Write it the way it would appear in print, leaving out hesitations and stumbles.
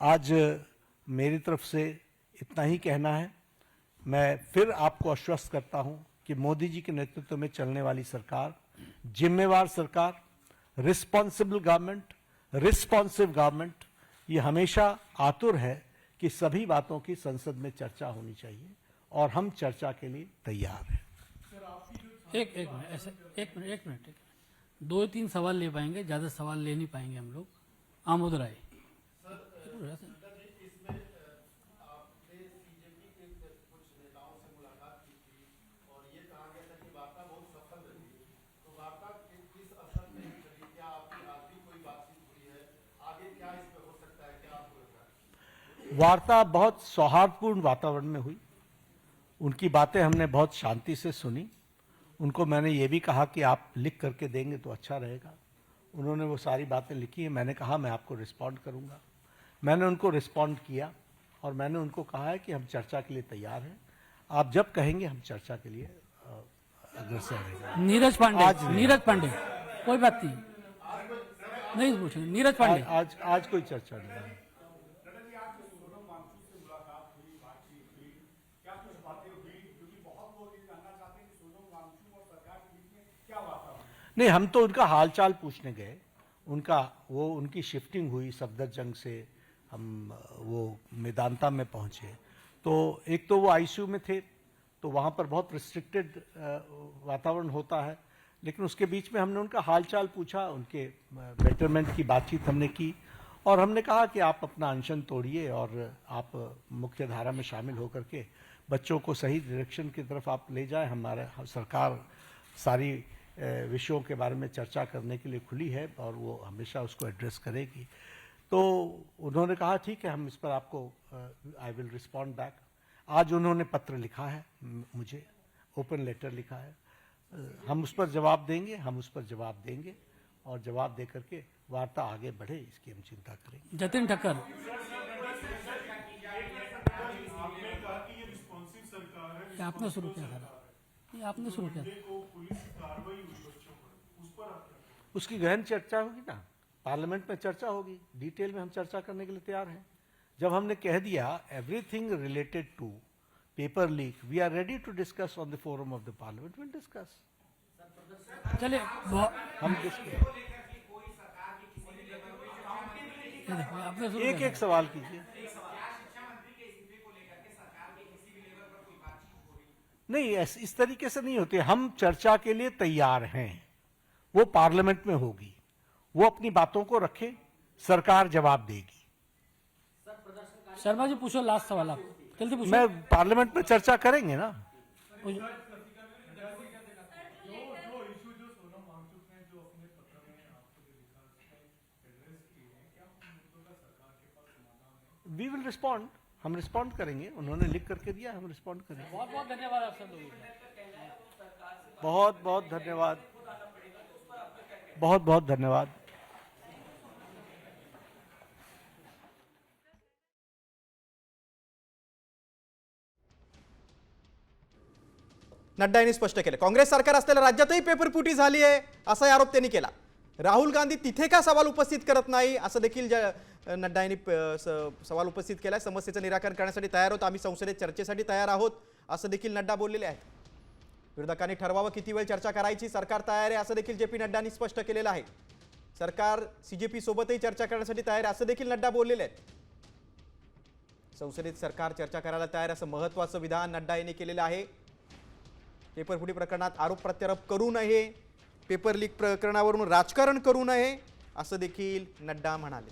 आज मेरी तरफ से इतना ही कहना है। मैं फिर आपको आश्वस्त करता हूं कि मोदी जी के नेतृत्व में चलने वाली सरकार जिम्मेवार सरकार, रिस्पॉन्सिबल गवर्नमेंट, रिस्पॉन्सिव गवर्नमेंट, ये हमेशा आतुर है कि सभी बातों की संसद में चर्चा होनी चाहिए और हम चर्चा के लिए तैयार हैं। एक मिनट 2-3 सवाल ले पाएंगे, ज्यादा सवाल ले नहीं पाएंगे हम लोग। आमोद राय। वार्ता बहुत सौहार्दपूर्ण वातावरण में हुई। उनकी बातें हमने बहुत शांति से सुनी। उनको मैंने ये भी कहा कि आप लिख करके देंगे तो अच्छा रहेगा। उन्होंने वो सारी बातें लिखी हैं। मैंने कहा मैं आपको रिस्पॉन्ड करूंगा। मैंने उनको रिस्पॉन्ड किया और मैंने उनको कहा है कि हम चर्चा के लिए तैयार हैं। आप जब कहेंगे हम चर्चा के लिए अग्रसर रहेंगे। नीरज पांडे कोई बात नहीं पूछेंगे। नीरज पांडे आज कोई चर्चा नहीं है। नहीं, हम तो उनका हालचाल पूछने गए। उनकी शिफ्टिंग हुई सफदरजंग से, हम वो मेदांता में पहुंचे। तो एक तो वो आईसीयू में थे, तो वहाँ पर बहुत रिस्ट्रिक्टेड वातावरण होता है, लेकिन उसके बीच में हमने उनका हालचाल पूछा, उनके बेटरमेंट की बातचीत हमने की और हमने कहा कि आप अपना अनशन तोड़िए और आप मुख्य धारा में शामिल होकर के बच्चों को सही डायरेक्शन की तरफ आप ले जाएं। हमारा सरकार सारी विषयों के बारे में चर्चा करने के लिए खुली है और वो हमेशा उसको एड्रेस करेगी। तो उन्होंने कहा ठीक है, हम इस पर आपको आई विल रिस्पॉन्ड बैक। आज उन्होंने पत्र लिखा है, मुझे ओपन लेटर लिखा है। हम उस पर जवाब देंगे और जवाब दे करके वार्ता आगे बढ़े, इसकी हम चिंता करेंगे। जतिन ठक्कर। आपने शुरू किया था, आपने शुरू किया था। उसकी गहन चर्चा होगी ना, पार्लियामेंट में चर्चा होगी, डिटेल में हम चर्चा करने के लिए तैयार हैं। जब हमने कह दिया everything related to paper leak we are ready to discuss on the forum of the parliament, will discuss. चलिए हम एक सवाल कीजिए। नहीं, इस तरीके से नहीं होती। हम चर्चा के लिए तैयार हैं, वो पार्लियामेंट में होगी, वो अपनी बातों को रखे, सरकार जवाब देगी। शर्मा जी पूछो, लास्ट सवाल आप जल्दी पूछो। मैं पार्लियामेंट में चर्चा करेंगे ना। वी विल रिस्पॉन्ड, हम रिस्पॉन्ड करेंगे। उन्होंने लिख करके दिया, हम रिस्पॉन्ड करेंगे। बहुत बहुत धन्यवाद आप सब लोगों का। बहुत बहुत धन्यवाद, बहुत बहुत धन्यवाद। नड्डा यांनी स्पष्ट केलं, काँग्रेस सरकार असलेल्या राज्यातही पेपरफुटी झाली आहे असा आरोप त्यांनी केला। राहुल गांधी तिथे का सवाल उपस्थित करत नाही असं देखील नड्डा यांनी सवाल उपस्थित केलाय। समस्येचं निराकरण करण्यासाठी तयार आहोत, आम्ही संसदेत चर्चेसाठी तयार आहोत असं देखील नड्डा बोललेले आहेत। विरोधकांनी ठरवावं किती वेळ चर्चा करायची, सरकार तयार आहे असं देखील जेपी नड्डांनी स्पष्ट केलेलं आहे। सरकार सीजेपी सोबतही चर्चा करण्यासाठी तयार आहे असं देखील नड्डा बोललेले आहेत। संसदेत सरकार चर्चा करायला तयार असं महत्त्वाचं विधान नड्डा यांनी केलेलं आहे। पेपरफुटी प्रकरणात आरोप प्रत्यारोप करू नये, पेपर लीक प्रकरणावरून राजकारण करू नये असं देखील नड्डा म्हणाले।